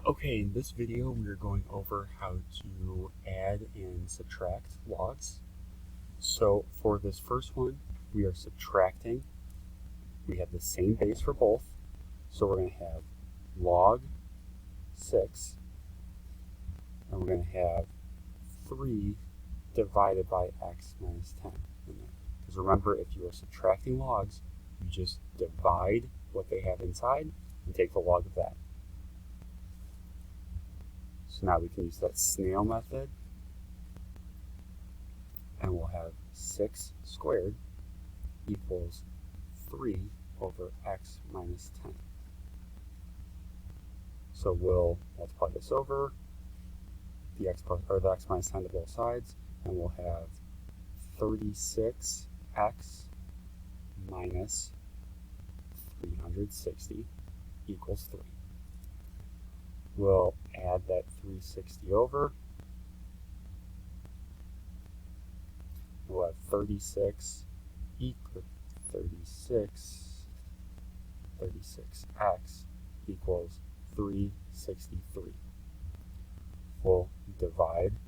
Okay, in this video we are going over how to add and subtract logs. So for this first one, we are subtracting. We have the same base for both. So we're going to have log 6, and we're going to have 3 divided by x minus 10 in there. Because remember, if you are subtracting logs, you just divide what they have inside and take the log of that. So now we can use that snail method, and we'll have 6 squared equals 3 over x minus 10. So we'll multiply this over the x minus 10 to both sides, and we'll have 36x minus 360 equals 3. We'll add that 360 over. We'll have 36x equals 363. We'll divide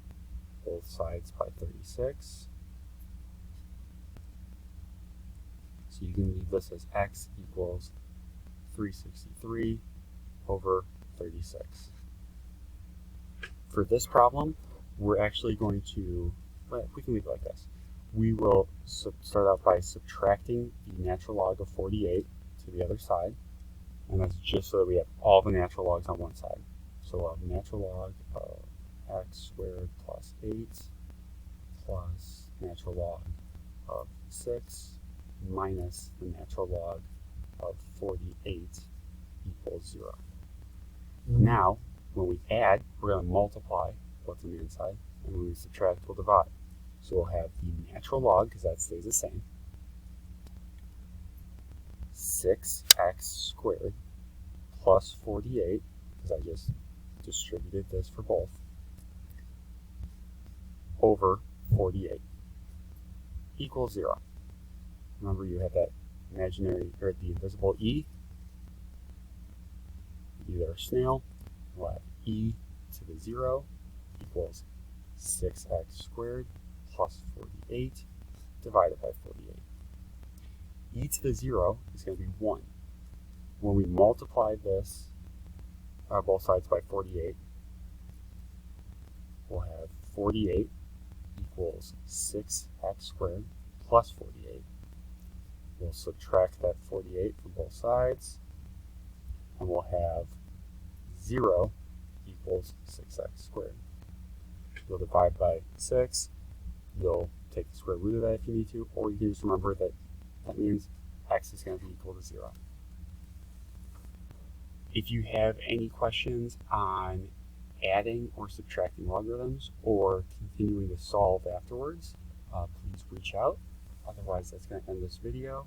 both sides by 36. So you can leave this as x equals 363 over 36. For this problem, we're actually going to, we can leave it like this. We will start out by subtracting the natural log of 48 to the other side, and that's just so that we have all the natural logs on one side. So we'll have natural log of x squared plus 8 plus natural log of 6 minus the natural log of 48 equals 0. Now, when we add, we're going to multiply what's on the inside, and when we subtract, we'll divide. So we'll have the natural log, because that stays the same, 6x squared plus 48, because I just distributed this for both, over 48 equals 0. Remember, you have that imaginary, or the invisible e. Either a snail, we'll have e to the 0 equals 6x squared plus 48 divided by 48. E to the 0 is going to be 1. When we multiply this, both sides by 48, we'll have 48 equals 6x squared plus 48. We'll subtract that 48 from both sides, and we'll have 0 equals 6x squared. You'll divide by 6. You'll take the square root of that if you need to, or you can just remember that that means x is going to be equal to 0. If you have any questions on adding or subtracting logarithms or continuing to solve afterwards, please reach out. Otherwise, that's going to end this video.